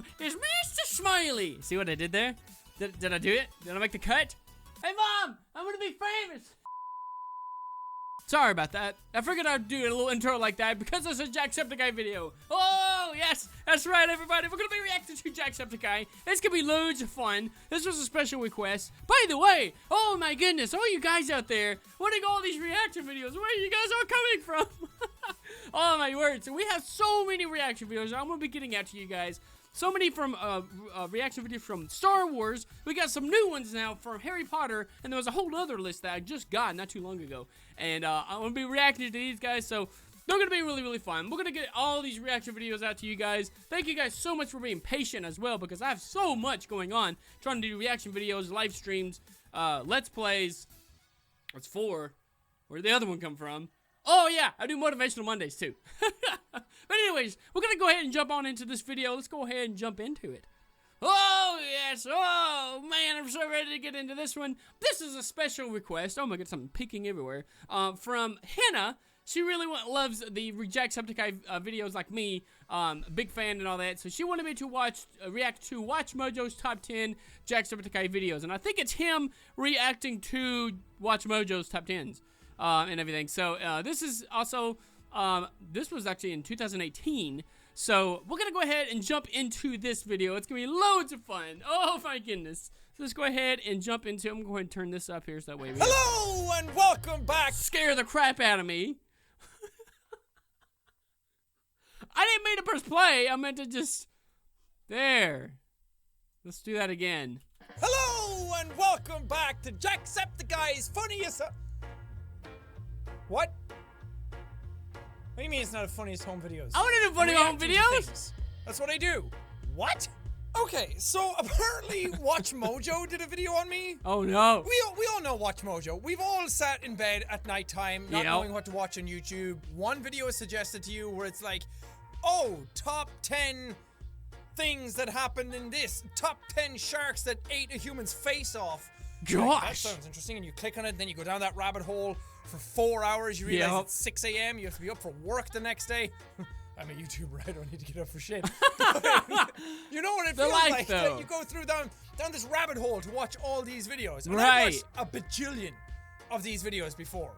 name is Mr. Smiley. See what I did there? Did I do it? Did I make the cut? Hey, Mom, I'm gonna be famous. Sorry about that. I figured I'd do a little intro like that because it's a Jacksepticeye video. Oh, yes, that's right, everybody. We're gonna be reacting to Jacksepticeye. It's gonna be loads of fun. This was a special request. By the way, oh my goodness, all you guys out there wanting all these reaction videos, where you guys are coming from? Oh my word. So we have so many reaction videos I'm gonna be getting out to you guys. So many from reaction videos from Star Wars. We got some new ones now from Harry Potter, and there was a whole other list that I just got not too long ago. And I'm gonna be reacting to these guys, so they're gonna be really, really fun. We're gonna get all these reaction videos out to you guys. Thank you guys so much for being patient as well, because I have so much going on, trying to do reaction videos, live streams, let's plays. That's 4. Where'd the other one come from? Oh yeah, I do Motivational Mondays too. But anyways, we're gonna go ahead and jump on into this video. Let's go ahead and jump into it. Oh yes, oh man, I'm so ready to get into this one. This is a special request. Oh my god, something peeking everywhere. From Hannah. She really loves the Jacksepticeye videos like me. Big fan and all that. So she wanted me to react to Watchmojo's top 10 Jacksepticeye videos. And I think it's him reacting to Watchmojo's top 10s. And everything. So, this is also, this was actually in 2018. So, we're gonna go ahead and jump into this video. It's gonna be loads of fun. Oh my goodness. So, let's go ahead and jump into it. I'm gonna go ahead and turn this up here so that way we Hello and welcome back. Scare the crap out of me. I didn't mean to press play. I meant to just, there. Let's do that again. Hello and welcome back to Jacksepticeye's funniest. What? What do you mean it's not the funniest home videos? I want to do funny home videos. That's what I do. What? Okay, so apparently Watchmojo did a video on me. Oh no. We all know Watchmojo. We've all sat in bed at nighttime not knowing what to watch on YouTube. One video is suggested to you where it's like, oh, top 10 things that happened in this. Top 10 sharks that ate a human's face off. Gosh. Like, that sounds interesting, and you click on it, then you go down that rabbit hole for 4 hours. You realize it's 6 a.m. You have to be up for work the next day. I'm a YouTuber. I don't need to get up for shit. You know what it feels like? That you go through down this rabbit hole to watch all these videos. And I've watched a bajillion of these videos before.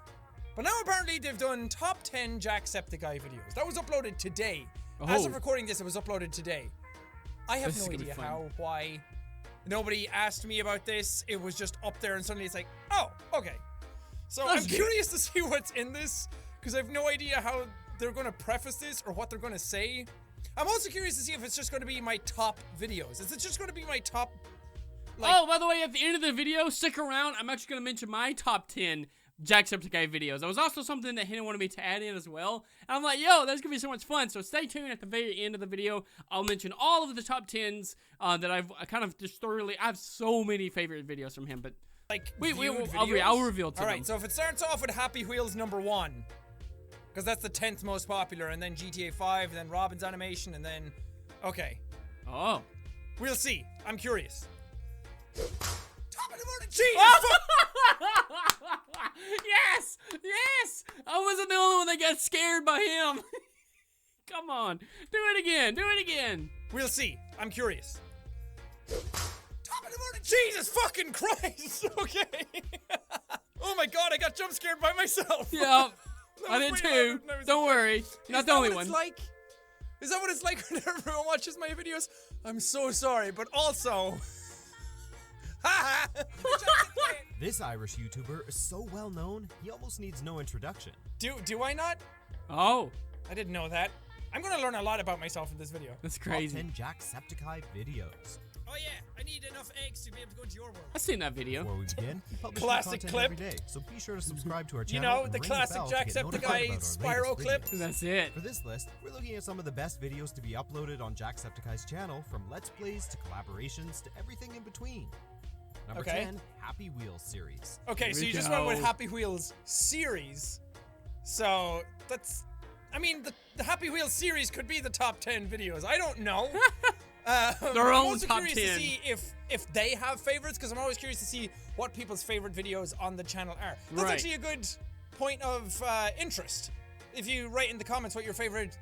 But now apparently they've done top 10 Jacksepticeye videos. That was uploaded today. As of recording this, it was uploaded today. I have no idea how, why. Nobody asked me about this. It was just up there and suddenly it's like, oh, okay. So I'm curious to see what's in this, because I have no idea how they're going to preface this or what they're going to say. I'm also curious to see if it's just going to be my top videos. Is it just going to be my top, like... Oh, by the way, at the end of the video, stick around. I'm actually going to mention my top 10 Jacksepticeye videos. That was also something that Hannah wanted me to add in as well. And I'm like, yo, that's gonna be so much fun. So stay tuned at the very end of the video. I'll mention all of the top 10s that I've kind of just thoroughly. I have so many favorite videos from him, but like I'll reveal to them. Alright, so if it starts off with Happy Wheels #1, because that's the 10th most popular, and then GTA 5, and then Robin's Animation, and then okay. Oh. We'll see. I'm curious. Top of the morning, Jesus! Yes! Yes! I wasn't the only one that got scared by him. Come on. Do it again. Do it again. We'll see. I'm curious. Top of the morning. Jesus fucking Christ. Okay. Oh my god, I got jump scared by myself. Yeah. I did too. Don't worry. You're not the only one. Is that what it's like when everyone watches my videos? I'm so sorry, but also... This Irish YouTuber is so well known, he almost needs no introduction. Do I not? Oh. I didn't know that. I'm gonna learn a lot about myself in this video. That's crazy. Top 10 Jacksepticeye videos. Oh yeah, I need enough eggs to be able to go into your world. I've seen that video. Before we begin, we publish classic content clip every day, so be sure to subscribe to our you channel. know, the classic Jacksepticeye spiral clip. That's it. For this list, we're looking at some of the best videos to be uploaded on Jacksepticeye's channel, from Let's Plays to collaborations to everything in between. Number 10, Happy Wheels series. Okay, so you just went with Happy Wheels series. So, that's... I mean, the Happy Wheels series could be the top 10 videos. I don't know. Their own top 10. I'm also curious to see if they have favorites, because I'm always curious to see what people's favorite videos on the channel are. That's actually a good point of interest. If you write in the comments what your favorite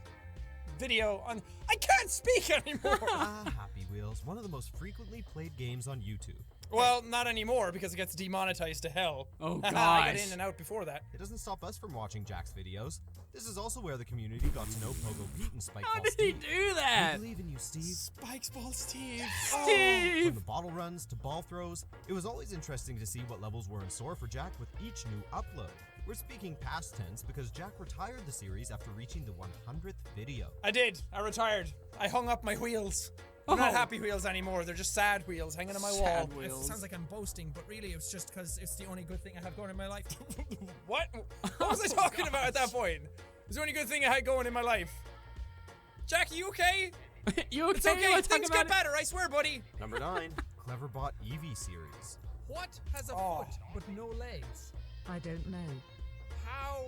video on. I can't speak anymore. Happy Wheels, one of the most frequently played games on YouTube. Well, not anymore because it gets demonetized to hell. Oh, I gosh. got in and out before that. It doesn't stop us from watching Jack's videos. This is also where the community got to know Pogo Pete and Spike How Ball did he Steve. do that? We believe in you, Steve. Spikes Ball Steve. From Steve! the bottle runs to ball throws, it was always interesting to see what levels were in store for Jack with each new upload. We're speaking past tense because Jack retired the series after reaching the 100th video. I did. I retired. I hung up my wheels. They're not happy wheels anymore. They're just sad wheels hanging on my wall. Sad wheels. It sounds like I'm boasting, but really it's just because it's the only good thing I have going in my life. What? What was I talking about at that point? It's the only good thing I had going in my life. Jack, you okay? You okay? It's okay. Let's talk Things about get better. I swear, buddy. Number 9, Cleverbot Evie series. What has a Oh. foot but no legs? I don't know. How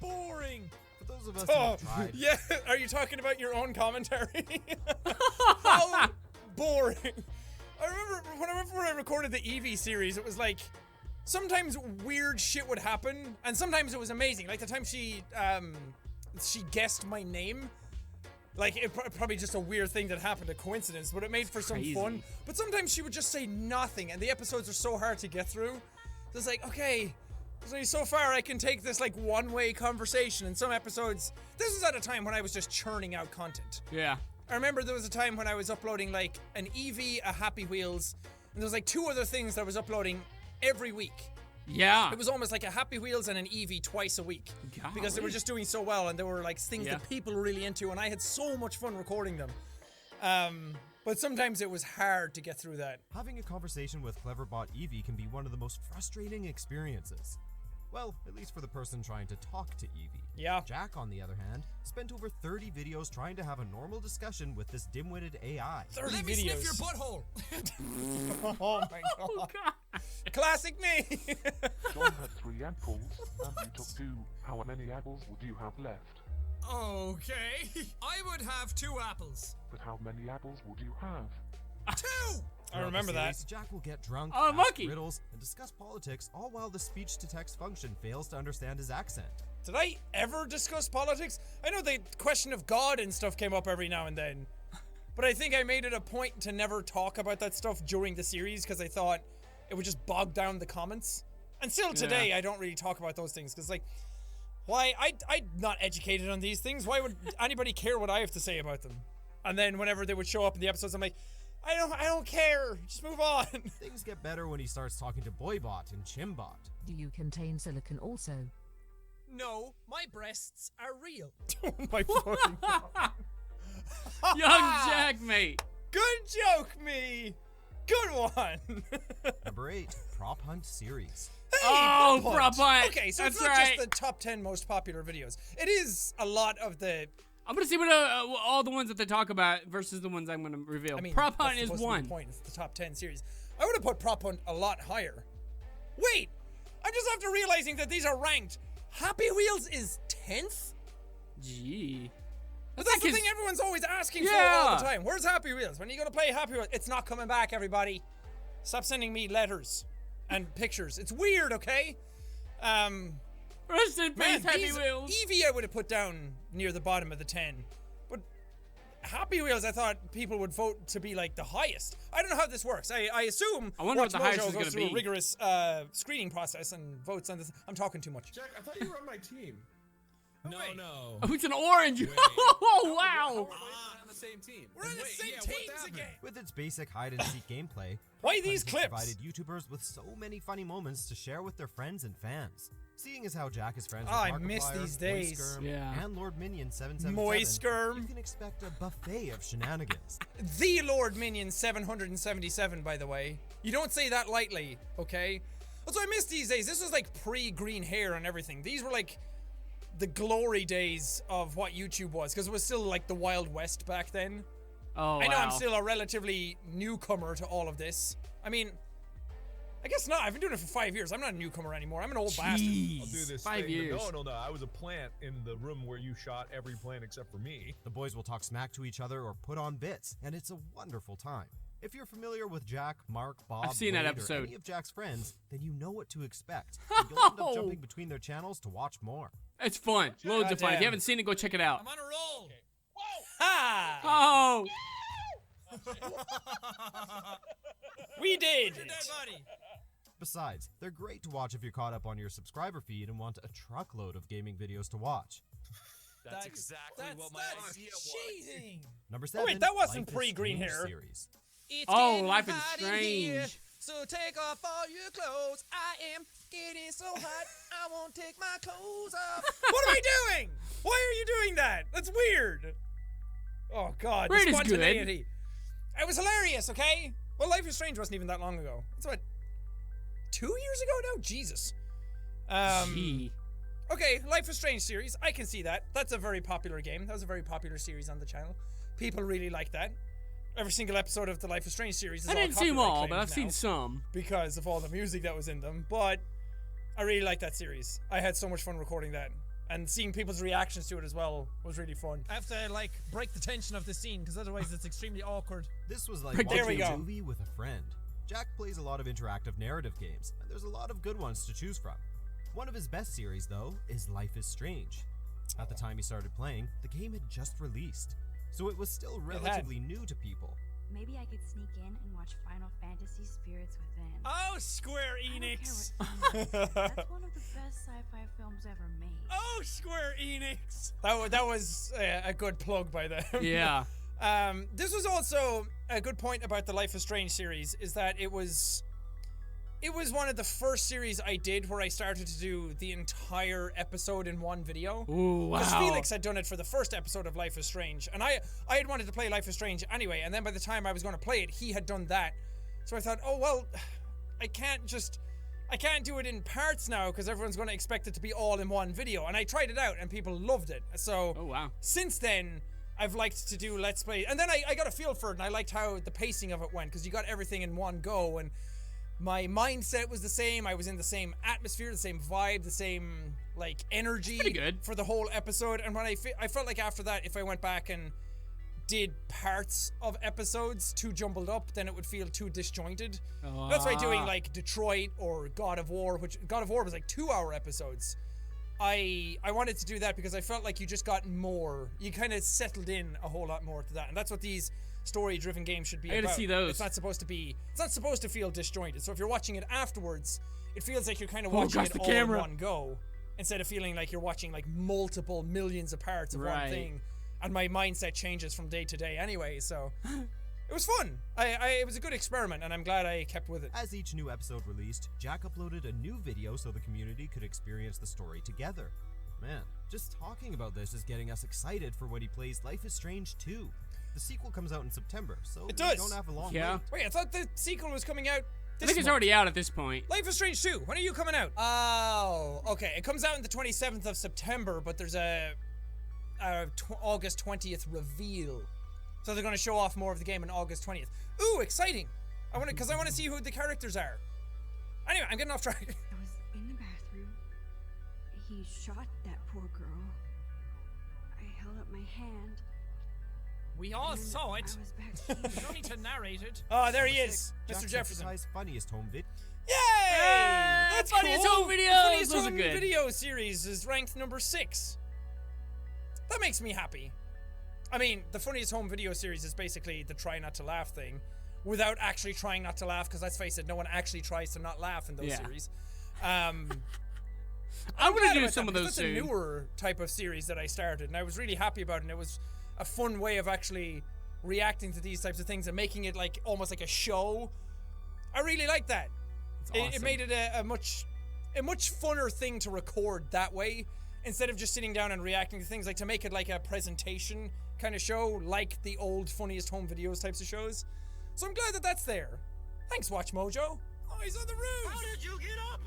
boring. For those of us who Oh, have tried, yeah. Are you talking about your own commentary? How boring. I remember when I recorded the Evie series, it was like sometimes weird shit would happen, and sometimes it was amazing. Like the time she guessed my name. Like, it probably just a weird thing that happened, a coincidence, but it made for some crazy. fun. But sometimes she would just say nothing, and the episodes are so hard to get through. So it's like, okay, there's only so far I can take this, like, one-way conversation. In some episodes, this was at a time when I was just churning out content. Yeah. I remember there was a time when I was uploading, like, an Evie, a Happy Wheels, and there was, like, 2 other things that I was uploading every week. Yeah. It was almost like a Happy Wheels and an Evie twice a week. Because they were Golly. just doing so well, and they were like things Yeah. that people were really into, and I had so much fun recording them. But sometimes it was hard to get through that. having a conversation with Cleverbot Evie can be one of the most frustrating experiences. Well, at least for the person trying to talk to Evie. Yeah. Jack, on the other hand, spent over 30 videos trying to have a normal discussion with this dim-witted AI. 30 Let me videos. sniff your butthole. Oh my god. Oh, God. Classic me. John had 3 apples, and you took 2. How many apples would you have left? Okay. I would have 2 apples. But how many apples would you have? 2! I remember Throughout the that. series, Jack will get drunk, Oh, ask monkey. riddles, and discuss politics, all while the speech-to-text function fails to understand his accent. Did I ever discuss politics? I know the question of God and stuff came up every now and then. But I think I made it a point to never talk about that stuff during the series because I thought it would just bog down the comments. And still today, I don't really talk about those things because, like, why? I'm not educated on these things. Why would anybody care what I have to say about them? And then whenever they would show up in the episodes, I'm like, I don't care. Just move on. Things get better when he starts talking to Boybot and Chimbot. Do you contain silicon also? No, my breasts are real. Oh my fucking God. Young Jack, mate. Good joke, me. Good one. Number 8, Prop Hunt series. Hey, Oh, Prop Prop Hunt. Okay, so That's it's not right. just the top 10 most popular videos. It is a lot of the. I'm gonna see what all the ones that they talk about versus the ones I'm gonna reveal. I mean, Prop that's Hunt is supposed to be one. the point. It's the top 10 series. I would have put Prop Hunt a lot higher. Wait, I'm just after realizing that these are ranked. Happy Wheels is 10th? Gee. But that's the like thing his- everyone's always asking for all Yeah. the time. Where's Happy Wheels? When are you gonna play Happy Wheels? It's not coming back, everybody. Stop sending me letters and pictures. It's weird, okay? Rest in Man, peace, Happy these- Wheels. Evie I would have put down near the bottom of the 10. But Happy Wheels I thought people would vote to be like the highest. I don't know how this works. I assume I wonder what the highest Watchmojo is goes gonna through a be. rigorous screening process and votes on this. I'm talking too much. Jack, I thought you were on my team. No, wait. no. Oh, it's an orange. Oh, wow. We're on the same team. We're on the same teams again. With its basic hide-and-seek gameplay, Why Prop these Hunt has clips? provided YouTubers with so many funny moments to share with their friends and fans. Seeing as how Jack is friends Oh, I with miss Markiplier, these days. Moiskerm, Yeah. and Lord Minion 777, Moiskerm. you can expect a buffet of shenanigans. The Lord Minion 777, by the way. You don't say that lightly, okay? Also, I miss these days. This was like pre-green hair and everything. These were like the glory days of what YouTube was, because it was still like the Wild West back then. Oh, I know I'm wow. still a relatively newcomer to all of this. I mean, I guess not. I've been doing it for 5 years. I'm not a newcomer anymore. I'm an old bastard. Jeez. I'll do this 5 thing. years. No. I was a plant in the room where you shot every plant except for me. The boys will talk smack to each other or put on bits, and it's a wonderful time. If you're familiar with Jack, Mark, Bob, I've seen that Wade, episode. or any of Jack's friends, then you know what to expect. And you'll end Oh. up jumping between their channels to watch more. It's fun. Loads of fun. If Goddamn. you haven't seen it, go check it out. I'm on a roll. Yeah! Oh! We did Dead it! body. Besides, they're great to watch if you're caught up on your subscriber feed and want a truckload of gaming videos to watch. That's exactly what my idea was. cheating. Number 7. wait, that wasn't Life is pre-green Strange hair. Series. It's Oh, getting Life is hot in here, Strange. so take off all your clothes. I am getting so hot, I won't take my clothes off. What am I doing? Why are you doing that? That's weird. Oh god, Weird the is good. spontaneity. It was hilarious, okay? Well, Life is Strange wasn't even that long ago. It's what, 2 years ago now? Jesus. Gee. Okay, Life is Strange series. I can see that. That's a very popular game. That was a very popular series on the channel. People really like that. Every single episode of the Life is Strange series is I all didn't see them copyright all, but claimed I've seen now some. because of all the music that was in them. But I really like that series. I had so much fun recording that. And seeing people's reactions to it as well was really fun. I have to like break the tension of the scene because otherwise it's extremely awkward. This was like There we watching a go. movie with a friend. Jack plays a lot of interactive narrative games, and there's a lot of good ones to choose from. One of his best series, though, is Life is Strange. At the time he started playing, the game had just released, so it was still relatively new to people. Maybe I could sneak in and watch Final Fantasy Spirits Within. Oh, Square I don't care Enix! what anyone says. That's one of the best sci-fi films ever made. Oh, Square Enix! That was a good plug by them. Yeah. This was also a good point about the Life is Strange series, is that it was one of the first series I did where I started to do the entire episode in one video. Ooh, wow. Because Felix had done it for the first episode of Life is Strange, and I had wanted to play Life is Strange anyway, and then by the time I was going to play it, he had done that. So I thought, oh well, I can't do it in parts now because everyone's going to expect it to be all in one video. And I tried it out and people loved it. So Oh, wow. since then, I've liked to do Let's Play. And then I got a feel for it and I liked how the pacing of it went because you got everything in one go and my mindset was the same. I was in the same atmosphere, the same vibe, the same like energy pretty good. for the whole episode. And when I felt like after that, if I went back and did parts of episodes too jumbled up, then it would feel too disjointed. That's why doing like Detroit or God of War, which God of War was like 2-hour episodes. I wanted to do that because I felt like you just got more. You kind of settled in a whole lot more to that, and that's what these story-driven games should be I gotta about. see those. It's not supposed to feel disjointed. So if you're watching it afterwards, it feels like you're kind of Oh, watching gosh, it the all camera. in one go, instead of feeling like you're watching like multiple millions of parts of one Right. thing. And my mindset changes from day to day anyway, so it was fun. It was a good experiment, and I'm glad I kept with it. As each new episode released, Jack uploaded a new video so the community could experience the story together. Man, just talking about this is getting us excited for when he plays Life is Strange 2. The sequel comes out in September, so It we does. don't have a long Yeah. wait. Wait, I thought the sequel was coming out I this think it's month. already out at this point. Life is Strange 2. When are you coming out? Oh, okay. It comes out on the 27th of September, but there's a August 20th reveal. So they're going to show off more of the game on August 20th. Ooh, exciting. I want to see who the characters are. Anyway, I'm getting off track. I was in the bathroom. He shot that poor girl. I held up my hand. We all and saw I it. was back You here. don't need to narrate it. Oh, there he is. Mr. Jefferson. Jacksepticeye's funniest home vid. Yay! That's Funniest cool. Home Videos! The Funniest Those are Home good. Video series is ranked number 6. That makes me happy. I mean, the Funniest Home Video series is basically the try not to laugh thing without actually trying not to laugh, because let's face it, no one actually tries to not laugh in those Yeah. series. I'm glad gonna do about some that, of because those that's soon. a newer type of series that I started, and I was really happy about it, and it was a fun way of actually reacting to these types of things and making it like almost like a show. I really like that. It awesome. made it a much funner thing to record that way, instead of just sitting down and reacting to things, like to make it like a presentation kind of show, like the old Funniest Home Videos types of shows. So I'm glad that that's there. Thanks, Watchmojo. Oh, he's on the roof. How did you get up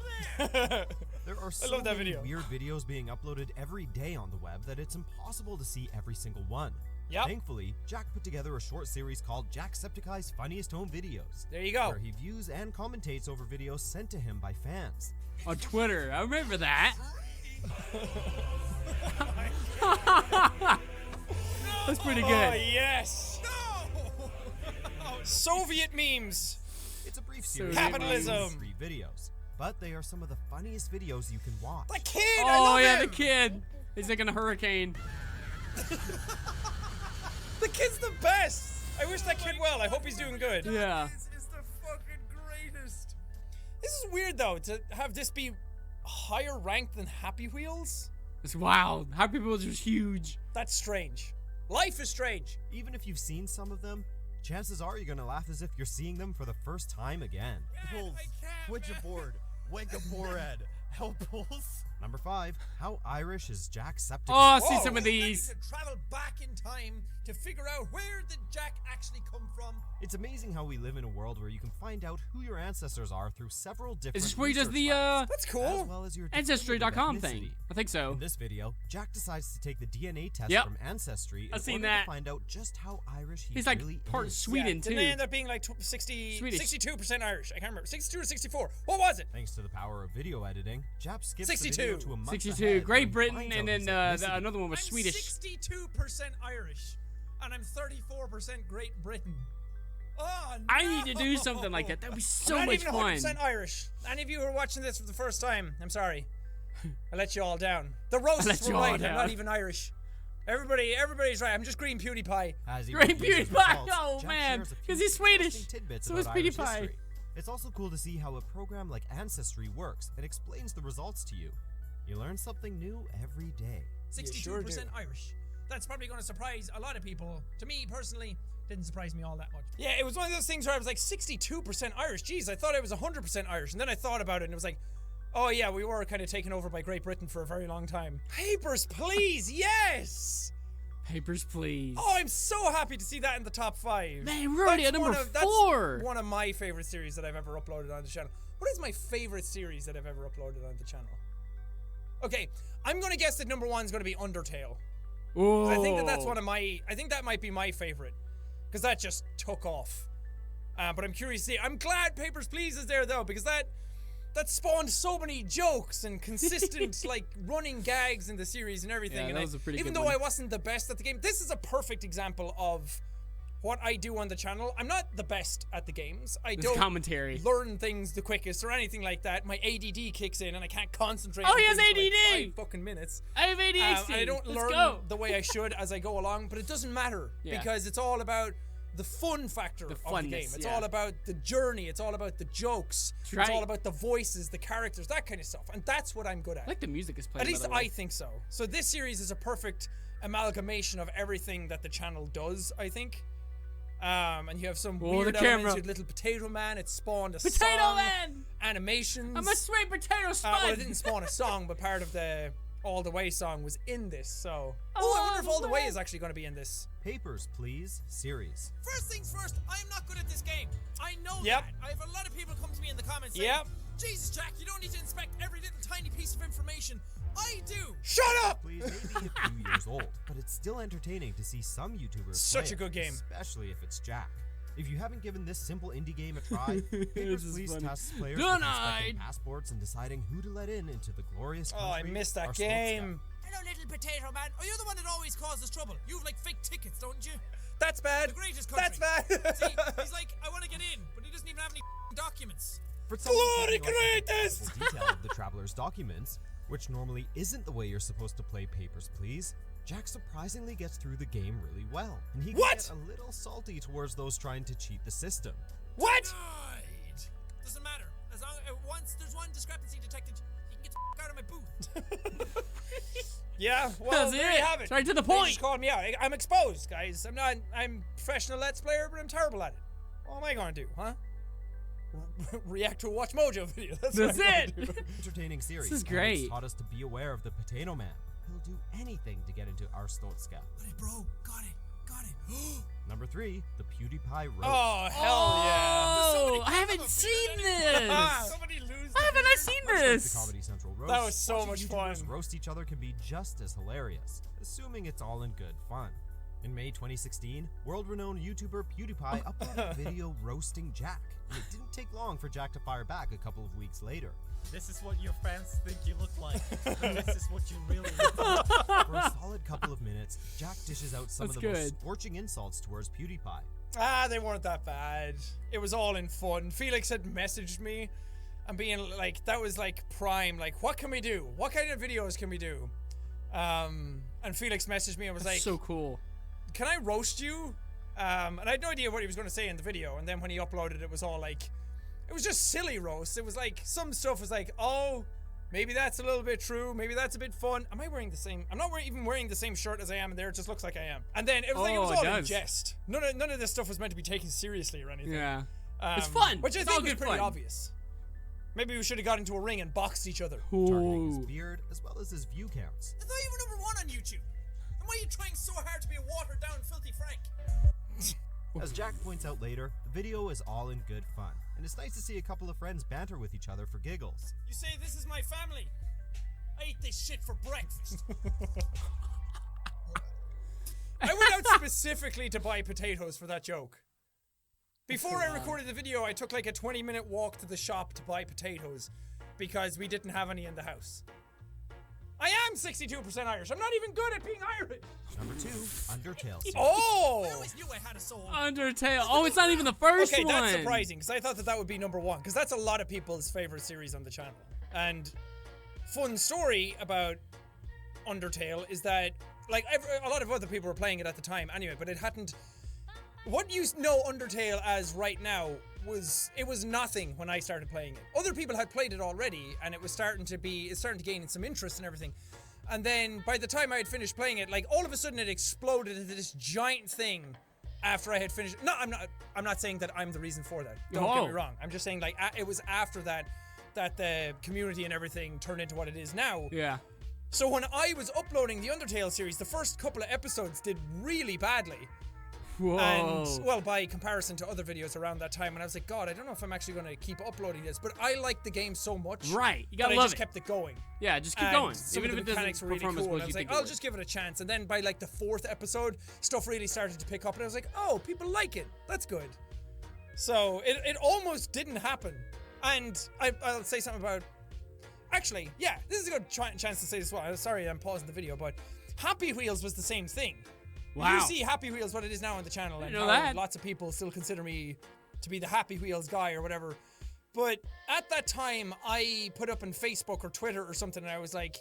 there? There are so love that many video. weird videos being uploaded every day on the web that it's impossible to see every single one. Yep. Thankfully, Jack put together a short series called Jacksepticeye's Funniest Home Videos, There you go. where he views and commentates over videos sent to him by fans. On Twitter. I remember that. That's pretty Oh, good. yes. Soviet memes. It's a brief So series Capitalism. of 3 videos, but they are some of the funniest videos you can watch. The kid. I Oh love yeah, him. the kid. He's like in a hurricane. The kid's the best. I wish that kid well. I hope he's doing good. Yeah. It's the fucking greatest. This is weird though to have this be higher ranked than Happy Wheels. It's wild. Happy Wheels was huge. That's strange. Life is strange. Even if you've seen some of them, chances are you're gonna laugh as if you're seeing them for the first time again. Pulls. Twitch a board. Wake a forehead. Help pulls. Number 5, how Irish is Jacksepticeye? Oh, I see Whoa. some of these. To travel back in time to figure out where did Jack actually come from. It's amazing how we live in a world where you can find out who your ancestors are through several different Is this where he does research the labs, That's as cool. well as your Ancestry.com definitive thing? ethnicity. I think so. In this video, Jack decides to take the DNA test Yep. from Ancestry in I've seen order that. to find out just how Irish he He's like really part is. Sweden Didn't they too. end up being like 60, Swedish. 62% Irish? I can't remember. 62 or 64. What was it? Thanks to the power of video editing, Jap skips 62. the video to a month 62. ahead Great when he Britain, finds and out then his ethnicity. another one was I'm Swedish. 62% Irish, and I'm 34% Great Britain. Oh, no. I need to do something like that. That'd be so I'm not much even fun. 100% Irish. Any of you who are watching this for the first time, I'm sorry. I let you all down. The roasts let were you all right. I'm down. not even Irish. Everybody's right. I'm just green PewDiePie. As he Great reviews his PewDiePie! results, Oh, Jack man, shares a 'cause few he's Swedish. interesting tidbits So about is Irish PewDiePie. history. It's also cool to see how a program like Ancestry works and explains the results to you. You learn something new every day. 62% Irish. That's probably going to surprise a lot of people. To me, personally, didn't surprise me all that much. Yeah, it was one of those things where I was like 62% Irish. Jeez, I thought I was 100% Irish. And then I thought about it and it was like, oh yeah, we were kind of taken over by Great Britain for a very long time. Papers, Please, yes! Papers, Please. Oh, I'm so happy to see that in the top 5. Man, we're already at number That's 4. one of my favorite series that I've ever uploaded on the channel. What is my favorite series that I've ever uploaded on the channel? Okay, I'm gonna guess that number 1 is gonna be Undertale. Oh. I think that's one of my. I think that might be my favorite, because that just took off. But I'm curious to see. I'm glad Papers, Please is there though, because that spawned so many jokes and consistent like running gags in the series and everything. Yeah, and that was a pretty even good though one. I wasn't the best at the game, this is a perfect example of what I do on the channel. I'm not the best at the games. I This don't commentary. learn things the quickest or anything like that. My ADD kicks in and I can't concentrate. Oh, on he has things for like ADD! 5 fucking minutes. I have ADHD. And I don't Let's learn go. the way I should as I go along, but it doesn't matter Yeah. because it's all about the fun factor of the funness, game. It's yeah. all about the journey. It's all about the jokes. That's It's right. all about the voices, the characters, that kind of stuff. And that's what I'm good at. I like the music is playing. At least by the way. I think so. So this series is a perfect amalgamation of everything that the channel does, I think. And you have some Oh, weird the elements. camera. You had Little Potato Man. It spawned a Potato song. Man! Animations. I'm a sweet potato spud. Well, it didn't spawn a song, but part of the All the Way song was in this. So, I wonder if All the Way is actually going to be in this. Papers, Please series. First things first, I'm not good at this game. I know Yep. that. I have a lot of people come to me in the comments saying, Yep. Jesus, Jack, you don't need to inspect every little tiny piece of information. I do. Shut up! Please may be a few years old, but it's still entertaining to see some YouTubers Such play a good it, game. especially if it's Jack. If you haven't given this simple indie game a try, Papers, This is Please funny. tests players Denied. with inspecting passports and deciding who to let in into the glorious country. Oh, I missed our that Slope game. Hello, little potato man. Oh, you're the one that always causes trouble. You have like fake tickets, don't you? That's bad. The greatest country. That's bad. See, he's like, I want to get in, but he doesn't even have any documents. For someone Glory taking like the greatest! technical detail of the traveler's documents, which normally isn't the way you're supposed to play Papers, Please, Jack surprisingly gets through the game really well, and he can What? get a little salty towards those trying to cheat the system. What? Right. Doesn't matter. As long once there's one discrepancy detected, you can get the out of my booth. Yeah, well, That's there it. you have it. Straight to the They point. just called me out. I'm exposed, guys. I'm a professional Let's Player, but I'm terrible at it. What am I going to do, huh? React to a Watchmojo video. That's That's what I'm it. gonna do. Entertaining series. This is and great. It's taught us to be aware of the Potato Man. He'll do anything to get into our Stotska. Got it, bro. Got it. Got it. Number 3, the Pewdiepie Roast. Oh, hell Oh, I haven't seen this. yeah. Somebody lose. Why haven't I seen Much like the this? Comedy Central roast, That was so watching much YouTubers fun. roast each other can be just as hilarious, assuming it's all in good fun. In May 2016, world-renowned YouTuber PewDiePie uploaded a video roasting Jack, and it didn't take long for Jack to fire back a couple of weeks later. This is what your fans think you look like. This is what you really look like. For a solid couple of minutes, Jack dishes out some That's of the most good. scorching insults towards PewDiePie. They weren't that bad. It was all in fun. Felix had messaged me and being like, that was like prime, like, what can we do? What kind of videos can we do? And Felix messaged me and was That's like, so cool. can I roast you? And I had no idea what he was going to say in the video. And then when he uploaded, it was all like, it was just silly roast. It was like, some stuff was like, oh, maybe that's a little bit true. Maybe that's a bit fun. Am I wearing the same? I'm not even wearing the same shirt as I am in there. It just looks like I am. And then it was like, it was all in jest. None of this stuff was meant to be taken seriously or anything. Yeah. It's fun. Which I It's think all was good pretty fun. obvious. Maybe we should have got into a ring and boxed each other. targeting his Ooh. beard as well as his view counts. I thought you were number 1 on YouTube. And why are you trying so hard to be a watered down filthy Frank? As Jack points out later, the video is all in good fun, and it's nice to see a couple of friends banter with each other for giggles. You say this is my family. I eat this shit for breakfast. I went out specifically to buy potatoes for that joke. Before I recorded the video, I took like a 20-minute walk to the shop to buy potatoes because we didn't have any in the house. I am 62% Irish. I'm not even good at being Irish. Number 2, Undertale series. Oh! I always knew I had a soul. Undertale. Oh, it's not even the first Okay, one. that's surprising because I thought that would be number 1 because that's a lot of people's favorite series on the channel. And fun story about Undertale is that like a lot of other people were playing it at the time anyway, but it hadn't. What you know Undertale as right now was nothing when I started playing it. Other people had played it already, and it's starting to gain some interest and everything. And then by the time I had finished playing it, like all of a sudden it exploded into this giant thing. After I had finished, no, I'm not saying that I'm the reason for that. Don't get me wrong. I'm just saying like it was after that the community and everything turned into what it is now. Yeah. So when I was uploading the Undertale series, the first couple of episodes did really badly. Whoa. And, well, by comparison to other videos around that time, and I was like, God, I don't know if I'm actually going to keep uploading this, but I liked the game so much. Right. You gotta that love I just it. kept it going. Yeah, just keep And going. some Even of if the it mechanics doesn't were really perform cool. as well And I as was you like, think it I'll would. just give it a chance. And then by like the 4th episode, stuff really started to pick up, and I was like, oh, people like it. That's good. So it almost didn't happen. And I'll say something about. Actually, yeah, this is a good chance to say this as well. I'm sorry, I'm pausing the video, but Happy Wheels was the same thing. Wow. You see Happy Wheels, what it is now on the channel, and know how that. lots of people still consider me to be the Happy Wheels guy or whatever. But at that time, I put up on Facebook or Twitter or something, and I was like,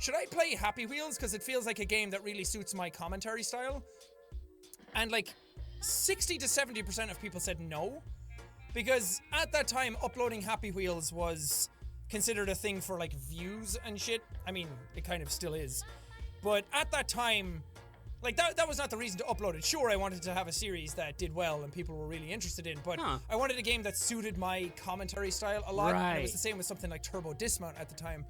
should I play Happy Wheels? Because it feels like a game that really suits my commentary style. And like 60 to 70% of people said no. Because at that time, uploading Happy Wheels was considered a thing for like views and shit. I mean, it kind of still is. But at that time, like that was not the reason to upload it. Sure, I wanted to have a series that did well and people were really interested in, but I wanted a game that suited my commentary style a lot. And it was the same with something like Turbo Dismount at the time.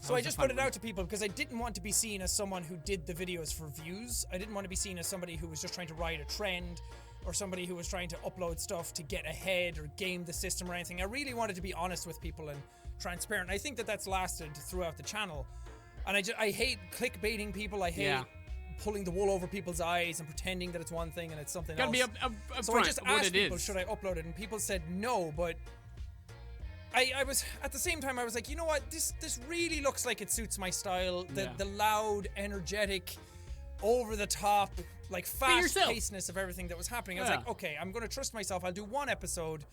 So I just put it out to people because I didn't want to be seen as someone who did the videos for views. I didn't want to be seen as somebody who was just trying to ride a trend or somebody who was trying to upload stuff to get ahead or game the system or anything. I really wanted to be honest with people and transparent. I think that that's lasted throughout the channel. And I hate clickbaiting people. I hate pulling the wool over people's eyes and pretending that it's one thing and it's something else. Gotta be up So I just asked people, should I upload it? And people said no, but I was, at the same time, I was like, you know what? This really looks like it suits my style. The loud, energetic, over the top, like fast-pacedness of everything that was happening. I was like, okay, I'm going to trust myself. I'll do one episode.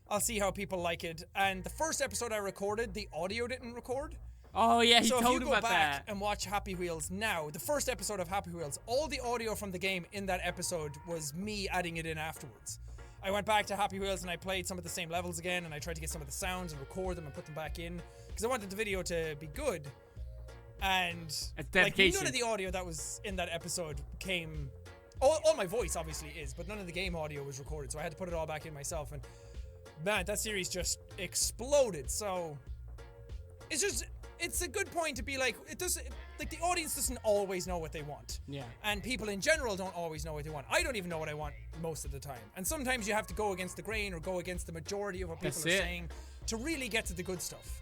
I'll see how people like it. And the first episode I recorded, the audio didn't record. Oh yeah, he so told if you about go back that. and watch Happy Wheels now, the first episode of Happy Wheels, all the audio from the game in that episode was me adding it in afterwards. I went back to Happy Wheels and I played some of the same levels again, and I tried to get some of the sounds and record them and put them back in because I wanted the video to be good. And like none of the audio that was in that episode came. All my voice obviously is, but none of the game audio was recorded, so I had to put it all back in myself. And man, that series just exploded. So it's a good point to be like, like the audience doesn't always know what they want. Yeah. And people in general don't always know what they want. I don't even know what I want most of the time. And sometimes you have to go against the grain or go against the majority of what people are saying to really get to the good stuff.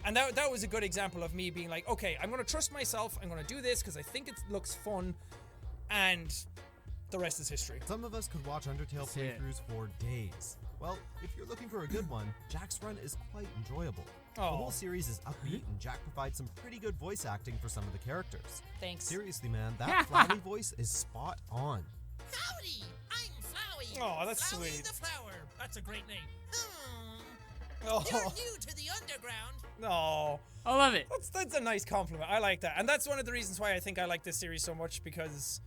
And that was a good example of me being like, okay, I'm going to trust myself. I'm going to do this because I think it looks fun. And the rest is history. Some of us could watch Undertale playthroughs for days. Well, if you're looking for a good one, Jack's run is quite enjoyable. The whole series is upbeat, and Jack provides some pretty good voice acting for some of the characters. Thanks. Seriously, man, that Flowey voice is spot on. Howdy, I'm Flowey. Oh, that's Flowey sweet. the flower. That's a great name. Oh. You're new to the underground. No. I love it. That's a nice compliment. I like that. And that's one of the reasons why I think I like this series so much, because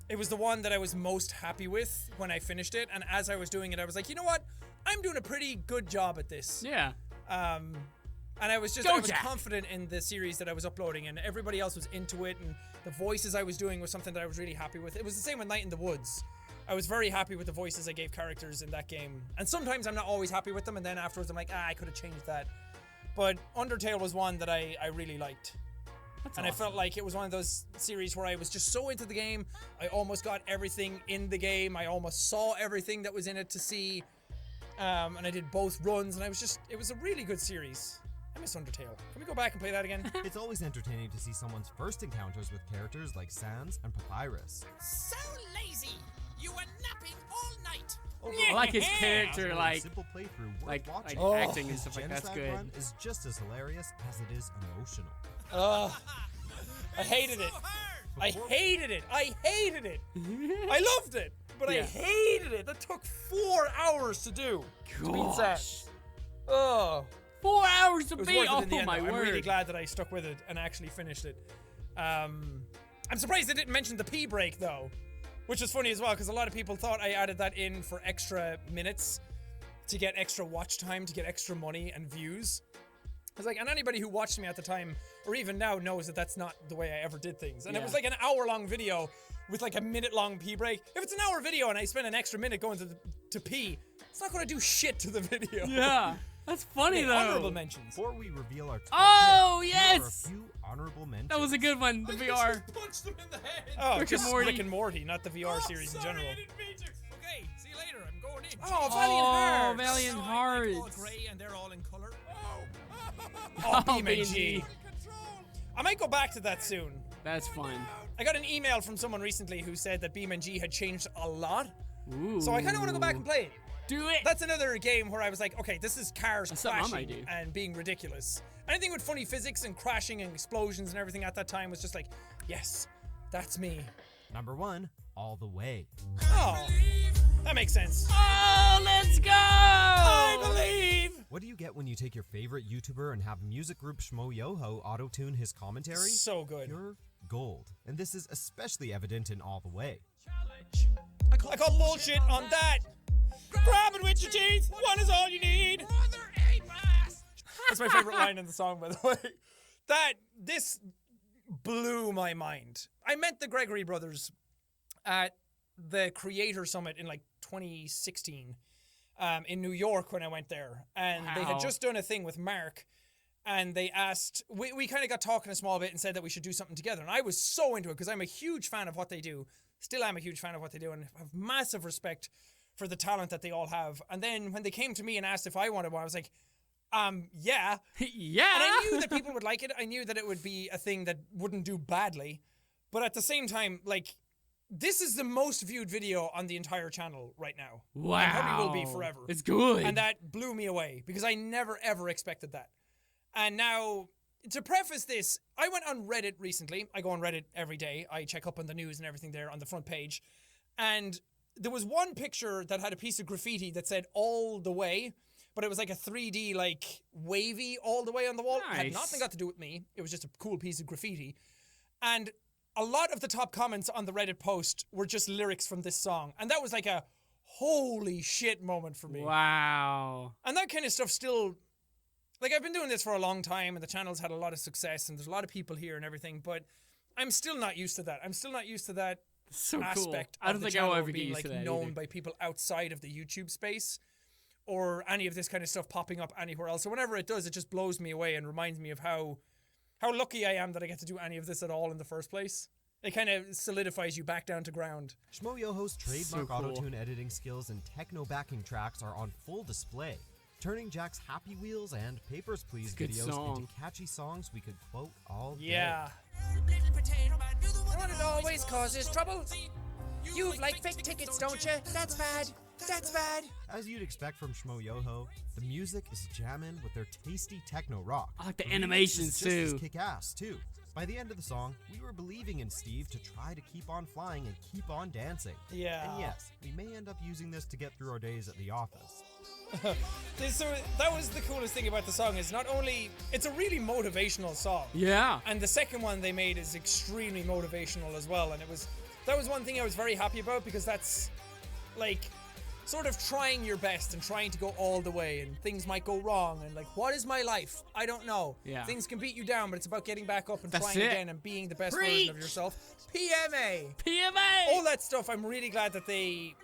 It was the one that I was most happy with when I finished it, and as I was doing it, I was like, you know what? I'm doing a pretty good job at this. Yeah. And I was confident in the series that I was uploading, and everybody else was into it, and the voices I was doing was something that I was really happy with. It was the same with Night in the Woods. I was very happy with the voices I gave characters in that game. And sometimes I'm not always happy with them, and then afterwards I'm like, I could have changed that. But Undertale was one that I really liked. That's and awesome. I felt like it was one of those series where I was just so into the game, I almost got everything in the game, I almost saw everything that was in it to see, and I did both runs, and it was a really good series. I miss Undertale. Can we go back and play that again? It's always entertaining to see someone's first encounters with characters like Sans and Papyrus. So lazy! You were napping all night! I like his character, A like simple playthrough worth like watching. acting and stuff like that's Genocide good. Run is just as hilarious as it is emotional. I hated it. I hated it. I hated it. I loved it, but Yeah. I hated it. That took 4 hours to do. To beat Sans. Oh. 4 hours to It was beat. worth it Oh in the end, my though. I'm word. really glad that I stuck with it and actually finished it. I'm surprised they didn't mention the pee break though, which is funny as well because a lot of people thought I added that in for extra minutes to get extra watch time, to get extra money and views. I was like, and anybody who watched me at the time or even now knows that that's not the way I ever did things. And it was like an hour-long video with like a minute-long pee break. If it's an hour video and I spend an extra minute going to pee, it's not going to do shit to the video. Yeah. That's funny though. Honorable mentions. Before we reveal our top Oh, picks, here are a yes! few honorable mentions. That was a good one. The VR. Punched him in the head! Oh, Rick just and Morty. Rick and Morty, not the VR series in Sorry, general. I didn't mean to. Okay, see you later. I'm going in. Oh, Valiant Hearts. Valiant So Hearts. I'm like all grey and they're all in colour. Oh, Oh, BeamNG. I might go back to that soon. That's fun. I got an email from someone recently who said that BeamNG had changed a lot. Ooh. So I kind of want to go back and play it. Do it. That's another game where I was like, okay, this is cars That's something I might crashing do. and being ridiculous. Anything with funny physics and crashing and explosions and everything at that time was just like, yes, that's me. Number 1, All the Way. Oh, that makes sense. Oh, let's go! I believe. What do you get when you take your favorite YouTuber and have music group Shmoyoho auto-tune his commentary? So good. Pure gold. And this is especially evident in All the Way. I call bullshit on that. Grab it with your teeth. One is all you need. That's my favorite line in the song, by the way. This blew my mind. I met the Gregory brothers at the Creator Summit in like 2016 in New York when I went there. And they had Wow. just done a thing with Mark. And they asked, we kind of got talking a small bit and said that we should do something together. And I was so into it because I'm a huge fan of what they do. Still am a huge fan of what they do and have massive respect for the talent that they all have. And then when they came to me and asked if I wanted one, I was like, yeah. Yeah. And I knew that people would like it. I knew that it would be a thing that wouldn't do badly. But at the same time, like, this is the most viewed video on the entire channel right now. Wow. And probably will be forever. It's good. And that blew me away because I never ever expected that. And now, to preface this, I went on Reddit recently. I go on Reddit every day. I check up on the news and everything there on the front page. And there was one picture that had a piece of graffiti that said all the way, but it was like a 3D, like, wavy all the way on the wall. It had Nice. nothing got to do with me. It was just a cool piece of graffiti. And a lot of the top comments on the Reddit post were just lyrics from this song. And that was like a holy shit moment for me. Wow. And that kind of stuff still... Like, I've been doing this for a long time, and the channel's had a lot of success, and there's a lot of people here and everything, but I'm still not used to that. I'm still not used to that So cool. aspect I don't of the think I channel will ever get being, used like, to that known either. by people outside of the YouTube space, or any of this kind of stuff popping up anywhere else. So whenever it does, it just blows me away and reminds me of how lucky I am that I get to do any of this at all in the first place. It kind of solidifies you back down to ground. Shmoyoho's trademark cool. auto-tune editing skills and techno backing tracks are on full display, turning Jack's Happy Wheels and Papers, Please Good videos song. into catchy songs we could quote all day. Yeah. One it always causes trouble. You like fake tickets, don't you? That's bad. That's bad. As you'd expect from Shmoyoho, the music is jammin' with their tasty techno rock. I like the remix animations is just too. as kick-ass too. By the end of the song, we were believing in Steve to try to keep on flying and keep on dancing. Yeah. And yes, we may end up using this to get through our days at the office. So that was the coolest thing about the song is not only it's a really motivational song. Yeah. And the second one they made is extremely motivational as well. And that was one thing I was very happy about, because that's like sort of trying your best and trying to go all the way, and things might go wrong, and like, what is my life? I don't know. Yeah. Things can beat you down, but it's about getting back up and That's trying it. again and being the best Preach. version of yourself. PMA! PMA! All that stuff I'm really glad that they